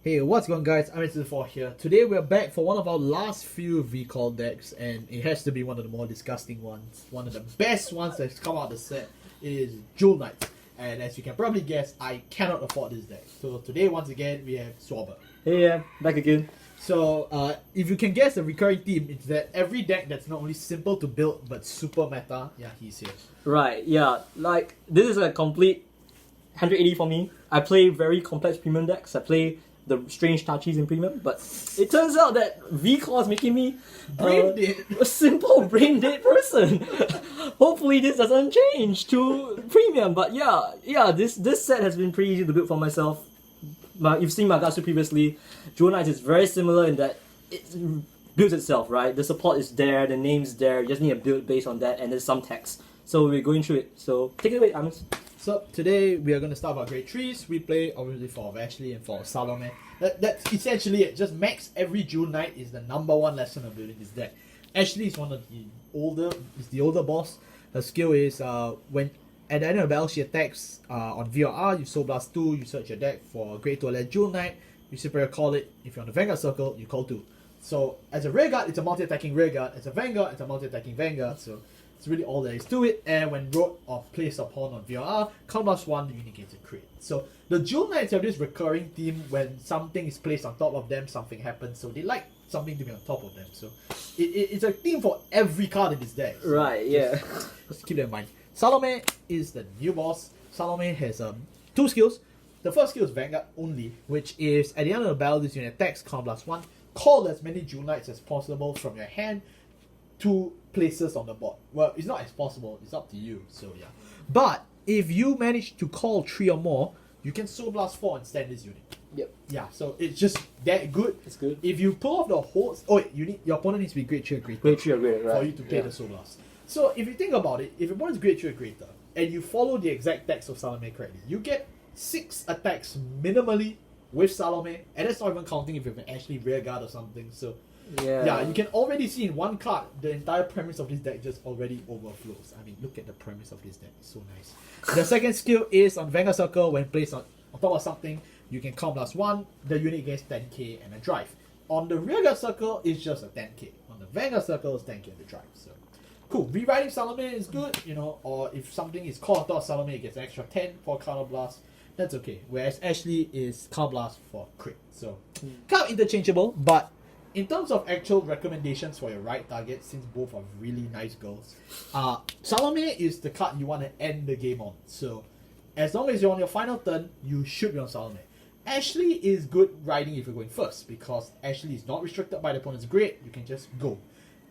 Hey, what's going on, guys? I'm SwaberJKZ here. Today we're back for one of our last few recall decks, and it has to be one of the more disgusting ones. One of the best ones that's come out of the set is Jewel Knight. And as you can probably guess, I cannot afford this deck. So today, once again, we have Swabber. Hey, back again. So, if you can guess the recurring theme, it's that every deck that's not only simple to build, but super meta, yeah, he's here. Right, yeah. Like, this is a complete 180 for me. I play very complex premium decks. I play the strange Tachis in premium, but it turns out that V-Claw is making me a simple brain dead person. Hopefully this doesn't change to premium, but yeah, this set has been pretty easy to build for myself. You've seen Magatsu previously. Jewel Knight is very similar in that it builds itself, right? The support is there, the name's there, you just need a build based on that, and there's some text. So we're going through it. So take it away, Amos. So today we are going to start our grade 3s. We play obviously for Ashley and for Salome. That's essentially it. Just max every Jewel Knight is the #1 lesson of building this deck. Ashley is one of the older boss. Her skill is when at the end of the battle she attacks on V or R, you Soul Blast 2, you search your deck for a grade 2 or less Jewel Knight, you simply call it. If you're on the Vanguard circle, you call 2. So as a rearguard, it's a multi-attacking rearguard. As a Vanguard, it's a multi-attacking Vanguard. So it's really all there is to it. And when Road of Place Upon on VRR, count +1, the unit gets a crit. So the Jewel Knights have this recurring theme when something is placed on top of them, something happens. So they like something to be on top of them. So it's a theme for every card in this deck. So right, yeah. Just keep that in mind. Salome is the new boss. Salome has 2 skills. The first skill is Vanguard only, which is at the end of the battle, this unit attacks, count +1. Call as many Jewel Knights as possible from your hand to places on the board. Well, it's not as possible, it's up to you, so yeah. But if you manage to call 3 or more, you can Soul Blast 4 and stand this unit. Yep. Yeah, so it's just that good. It's good. If you pull off the whole... Oh wait, your opponent needs to be grade 3 or greater. Grade 3 or greater, right. For you to play the Soul Blast. So if you think about it, if your opponent is grade 3 or greater, and you follow the exact text of Salome correctly, you get 6 attacks minimally with Salome, and that's not even counting if you have an Ashley rearguard or something, so... Yeah, you can already see in one card, the entire premise of this deck just already overflows. I mean, look at the premise of this deck, it's so nice. The second skill is on Vanguard Circle, when placed on top of something, you can count +1, the unit gets 10k and a drive. On the Rearguard Circle, it's just a 10k. On the Vanguard Circle, it's 10k and a drive. So, cool. Rewriting Salome is good, you know, or if something is called on top of Salome, it gets an extra 10 for Counter Blast. That's okay. Whereas Ashley is Counter Blast for crit. So, kind of interchangeable, but in terms of actual recommendations for your right target, since both are really nice girls, Salome is the card you want to end the game on. So, as long as you're on your final turn, you should be on Salome. Ashley is good riding if you're going first, because Ashley is not restricted by the opponent's grade, you can just go.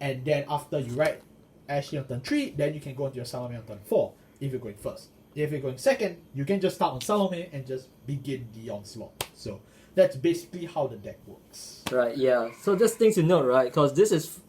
And then after you ride Ashley on turn 3, then you can go into your Salome on turn 4, if you're going first. If you're going second, you can just start on Salome and just begin the onslaught. So, that's basically how the deck works. Right, yeah. So just things to note, right? Because this is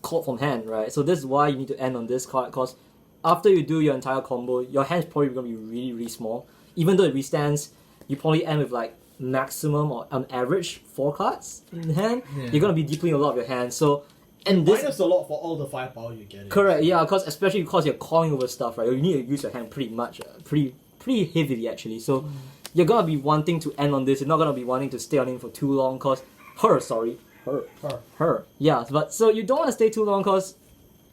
called from hand, right? So this is why you need to end on this card, because after you do your entire combo, your hand's probably going to be really, really small. Even though it restands, you probably end with like maximum or on average 4 cards in hand. Yeah. You're going to be depleting a lot of your hand. So, and this minus a lot for all the firepower you get. Correct, yeah, because especially because you're calling over stuff, right? You need to use your hand pretty much, pretty heavily actually. So you're gonna be wanting to end on this. You're not gonna be wanting to stay on it for too long, because her. Yeah, but so you don't want to stay too long, because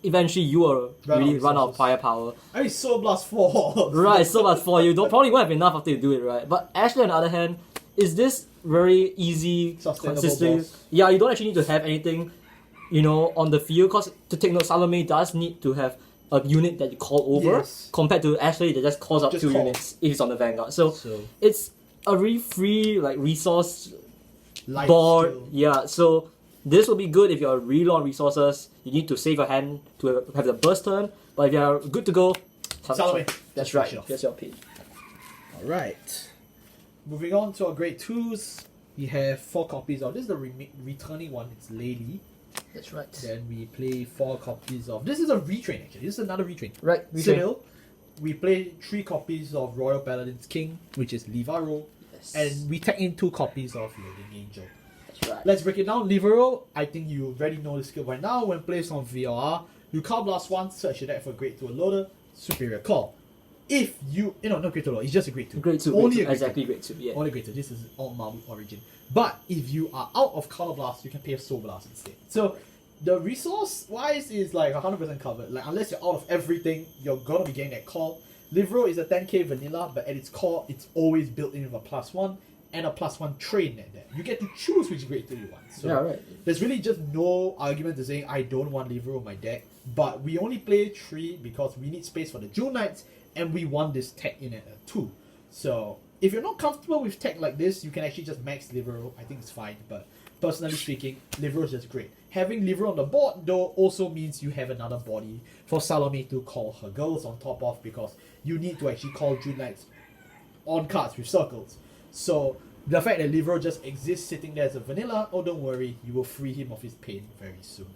eventually you will really run out of firepower. I mean, Soul Blast 4. Right, Soul Blast 4. You probably won't have enough after you do it, right? But Ashley, on the other hand, is this very easy, consistent? Yeah, you don't actually need to have anything, you know, on the field, because to take note, Salome does need to have a unit that you call over, compared to Ashley that just calls up 2 units if it's on the Vanguard. So it's a really free like resource light board. skill. Yeah, so this will be good if you're really low on resources. You need to save your hand to have the burst turn. But if you're good to go, Salome. That's right. That's your pick. Alright. Moving on to our grade 2s. We have 4 copies of this is the returning one, it's Lady. That's right. Then we play 4 copies of... This is a retrain actually. This is another retrain. Right. Civil. We play 3 copies of Royal Paladin's King, which is Livaro. Yes. And we tag in 2 copies of Loading Angel. That's right. Let's break it down. Livaro, I think you already know the skill by now. When placed on VRR, you call +1, search your deck for grade 2 loader, superior call. if you no grade 2 it's just a grade 2. Grade 2, Only a grade exactly 2. grade 2, yeah. Only grade 2. This is all Marvel origin. But if you are out of Counter Blast, you can pay a Soul Blast instead. So the resource wise is like 100% covered. Like unless you're out of everything, you're gonna be getting that call. Livro is a 10k vanilla, but at its core, it's always built in with a +1 and a +1 train at that. You get to choose which grade 2 you want. So Yeah, right. there's really just no argument to saying I don't want Livro in my deck. But we only play 3 because we need space for the Jewel Knights, and we want this tech in at a 2. So if you're not comfortable with tech like this, you can actually just max Livro. I think it's fine, but personally speaking, Livro is just great. Having Livro on the board, though, also means you have another body for Salome to call her girls on top of, because you need to actually call Jewel Knights on cards with circles. So the fact that Livro just exists sitting there as a vanilla, oh don't worry, you will free him of his pain very soon.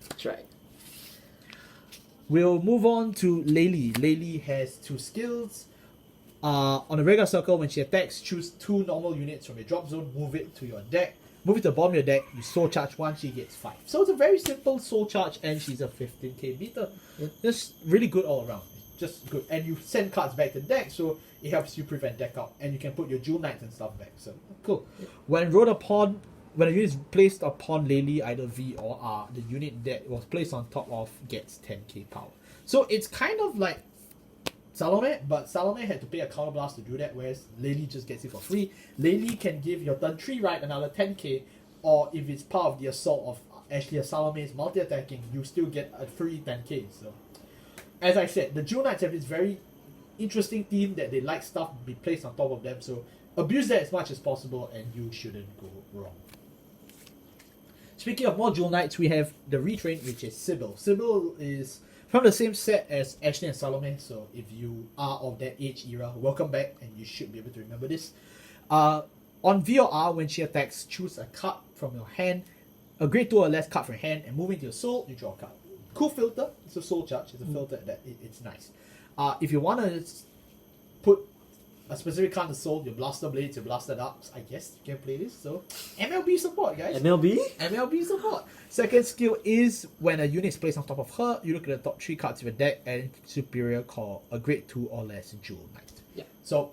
That's right. We'll move on to Laylee. Laylee has 2 skills. On a regular circle, when she attacks, choose 2 normal units from your drop zone, move it to your deck. Move it to the bottom of your deck, you soul charge 1, she gets 5. So it's a very simple soul charge, and she's a 15k meter. Just really good all around. Just good. And you send cards back to the deck, so it helps you prevent deck out. And you can put your Jewel Knights and stuff back. So cool. When a unit is placed upon Laylee, either V or R, the unit that was placed on top of gets 10k power. So it's kind of like Salome, but Salome had to pay a Counter Blast to do that, whereas Laylee just gets it for free. Laylee can give your turn 3 right another 10k, or if it's part of the assault of Ashley Salome's multi-attacking, you still get a free 10k. So, as I said, the Jewel Knights have this very interesting theme that they like stuff to be placed on top of them, so abuse that as much as possible and you shouldn't go wrong. Speaking of more Jewel Knights, we have the retrain, which is Sybil. Sybil is from the same set as Ashley and Salome, so if you are of that age era, welcome back, and you should be able to remember this. On V or R, when she attacks, choose a card from your hand, a grade 2 or less card from your hand, and move into your soul, you draw a card. Cool filter, it's a soul charge, it's a filter that it's nice. If you want to put a specific card in the soul, your blaster blades, your blaster darts, I guess you can play this. So MLB support, guys. MLB support. Second skill is when a unit is placed on top of her, you look at the top 3 cards of your deck and superior call a grade 2 or less Jewel Knight. Yeah. So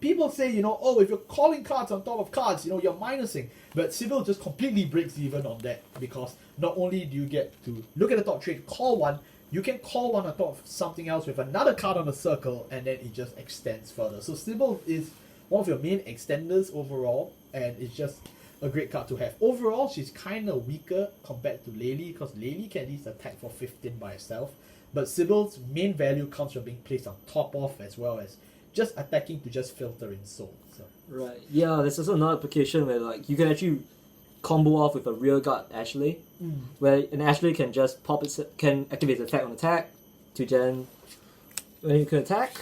people say, oh, if you're calling cards on top of cards, you're minusing. But Sybil just completely breaks even on that, because not only do you get to look at the top 3, call one, you can call one on top of something else with another card on the circle, and then it just extends further. So Sybil is one of your main extenders overall, and it's just a great card to have. Overall, she's kind of weaker compared to Laylee, because Laylee can at least attack for 15 by herself. But Sybil's main value comes from being placed on top of, as well as just attacking to just filter in soul. So. Right. Yeah, there's also another application where you can actually combo off with a rear guard Ashley, where an Ashley can just can activate the attack on attack to then when you can attack,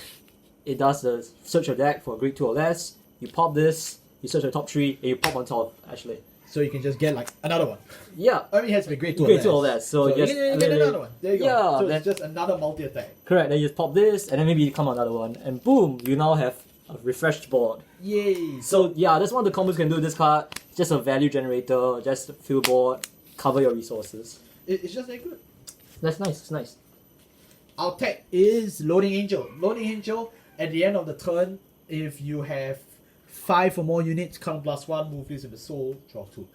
it does the search your deck for a grade 2 or less. You pop this, you search the top 3, and you pop on top of Ashley. So you can just get another one. Yeah. I mean, it has to be grade 2 grade 2 or less. So you get another one. There you go. Yeah, So it's just another multi-attack. Correct. Then you just pop this, and then maybe you come on another one, and boom, you now have a refreshed board. Yay! So yeah, that's one of the combos you can do with this card. Just a value generator, just fill board, cover your resources. It's just very good. That's nice, it's nice. Our tech is Loading Angel. Loading Angel, at the end of the turn, if you have 5 or more units, count +1, move this into soul, draw 2.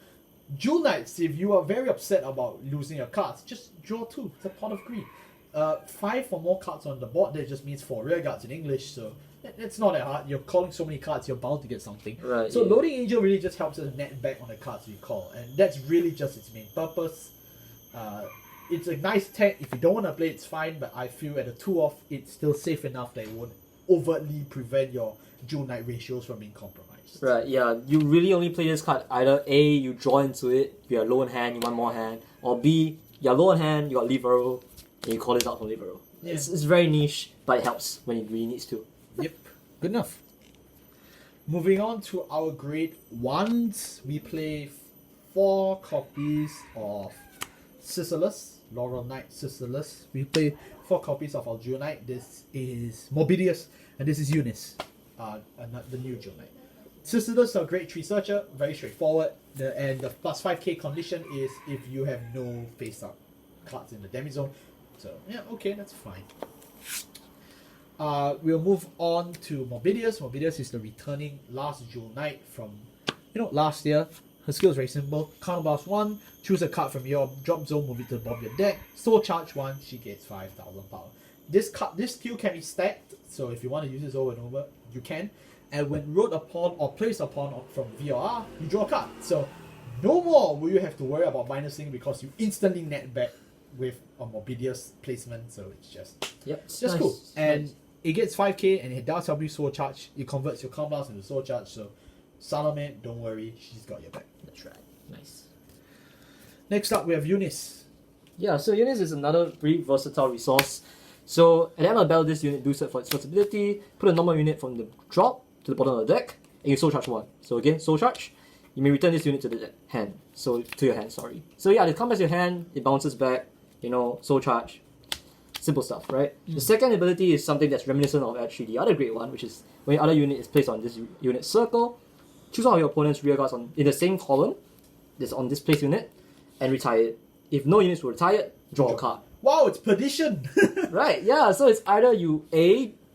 Jewel Knights, if you are very upset about losing your cards, just draw 2. It's a pot of greed. 5 or more cards on the board, that just means 4 rear guards in English, so it's not that hard. You're calling so many cards, you're bound to get something. Right. So yeah. Loading Angel really just helps us net back on the cards we call, and that's really just its main purpose. It's a nice tech. If you don't want to play, it's fine, but I feel at a 2-off, it's still safe enough that it won't overtly prevent your Jewel Knight ratios from being compromised. Right, yeah. You really only play this card either A, you draw into it, you're low in hand, you want more hand, or B, you're low in hand, you got Libero, and you call this out for Libero. Yeah. It's very niche, but it helps when it really needs to. Yep, good enough. Moving on to our grade 1s, we play 4 copies of Sisyllus, Laurel Knight Sisyllus. We play 4 copies of our Jewel Knight. This is Mobidius, and this is Eunice, the new Jewel Knight. Sisyllus, our grade 3 searcher, very straightforward. And the +5k condition is if you have no face-up cards in the demi zone. So, yeah, okay, that's fine. We'll move on to Morbidius. Morbidius is the returning last Jewel Knight from, last year. Her skill is very simple. Counterblast 1, choose a card from your drop zone, move it to the bottom of your deck. Soul Charge 1, she gets 5,000 power. This skill can be stacked, so if you want to use this over and over, you can. And when wrote upon or placed upon from VOR, you draw a card. So no more will you have to worry about minusing because you instantly net back with a Morbidius placement. So it's just nice. cool. And it gets 5k and it does help you Soul Charge. It converts your combos into Soul Charge. So Salome, don't worry, she's got your back. That's right. Nice. Next up, we have Eunice. Yeah, so Eunice is another pretty versatile resource. So at the end of the battle, this unit boosts for its first ability. Put a normal unit from the drop to the bottom of the deck, and you Soul Charge 1. So again, Soul Charge. You may return this unit to the hand. So to your hand, sorry. So yeah, it comes to your hand, it bounces back, Soul Charge. Simple stuff, right? The second ability is something that's reminiscent of actually the other great one, which is when your other unit is placed on this unit circle, choose one of your opponent's rear guards in the same column that's on this place unit, and retire it. If no units were retired, draw a card. Wow, it's Perdition! Right, yeah, so it's either you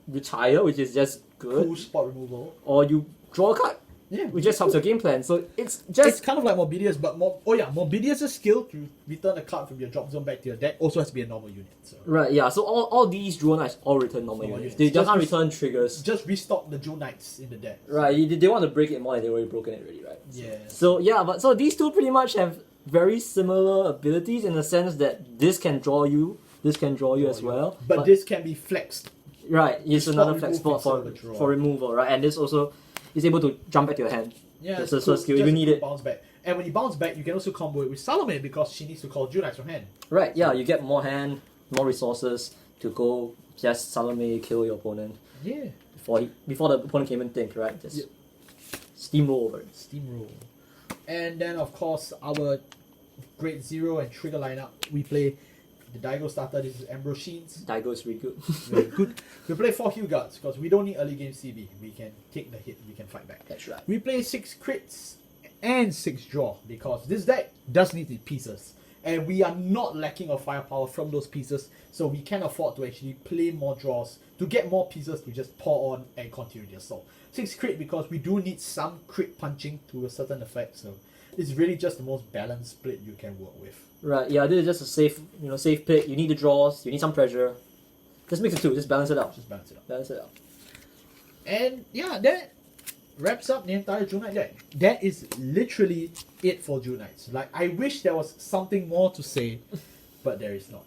retire, which is just good, Cool spot removal. or you draw a card, Yeah, which just helps your game plan. So it's just... It's kind of like Morbidius, but Morbidius' skill to return a card from your drop zone back to your deck also has to be a normal unit. So. Right, yeah, so all these Jewel Knights all return normal units. They just can't return triggers. Just restock the Jewel Knights in the deck. Right, they want to break it more than they've already broken it already, right? Yeah. So these two pretty much have very similar abilities in the sense that this can draw you as well. But this can be flexed. Right, it's another Spot flex spot removal for removal, right? And this also is able to jump back to your hand. Yeah, That's the first skill if you need it. Bounce back. And when you bounce back, you can also combo it with Salome because she needs to call Jewel Knights from hand. Right, yeah, you get more hand, more resources to go just Salome kill your opponent. Yeah. Before the opponent can even think, right? Just steamroll over it. Steamroll. And then, of course, our Grade 0 and Trigger lineup, we play the Daigo starter. This is Ambrosines. Daigo is really good. Very good. We play 4 Heal Guards because we don't need early game CB. We can take the hit, we can fight back. That's right. We play 6 crits and 6 draw because this deck does need the pieces. And we are not lacking of firepower from those pieces, so we can afford to actually play more draws to get more pieces to just pour on and continue the assault. 6 crit because we do need some crit punching to a certain effect, so it's really just the most balanced split you can work with. Right, yeah, this is just a safe pick. You need the draws, you need some pressure. Just mix the two, just balance it out. Balance it out. And yeah, that wraps up the entire Jewel Knight deck. That is literally it for Jewel Knights. Like, I wish there was something more to say, but there is not.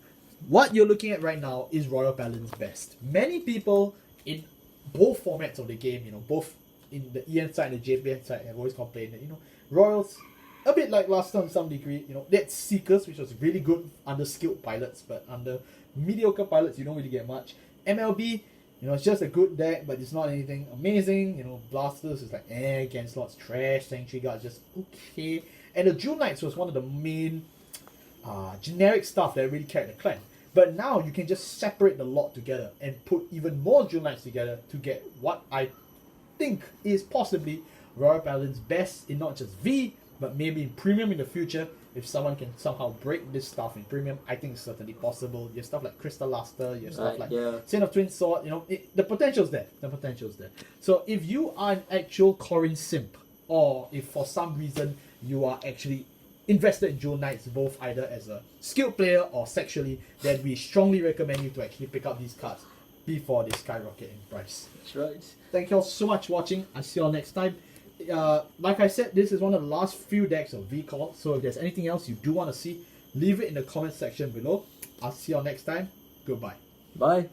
What you're looking at right now is Royal Paladin's best. Many people in both formats of the game, both in the EN side and the JPN side have always complained that, Royals, a bit like last time to some degree, that's Seekers, which was really good under skilled pilots, but under mediocre pilots, you don't really get much. MLB, it's just a good deck, but it's not anything amazing. Blasters is like, Ganslot's trash, Sanctuary Guard's just okay. And the Jewel Knights was one of the main generic stuff that really carried the clan. But now you can just separate the lot together and put even more Jewel Knights together to get what I think is possibly Royal Paladin's best in not just V, but maybe in Premium in the future. If someone can somehow break this stuff in Premium, I think it's certainly possible. You have stuff like Crystal Luster, you have stuff like Saint of Twin Sword, the potential's there. So if you are an actual Corrin simp, or if for some reason you are actually invested in Jewel Knights, both either as a skilled player or sexually, then we strongly recommend you to actually pick up these cards before they skyrocket in price. That's right. Thank you all so much for watching. I'll see you all next time. Like I said, this is one of the last few decks of VCall, so if there's anything else you do want to see, leave it in the comment section below. I'll see you all next time. Goodbye. Bye.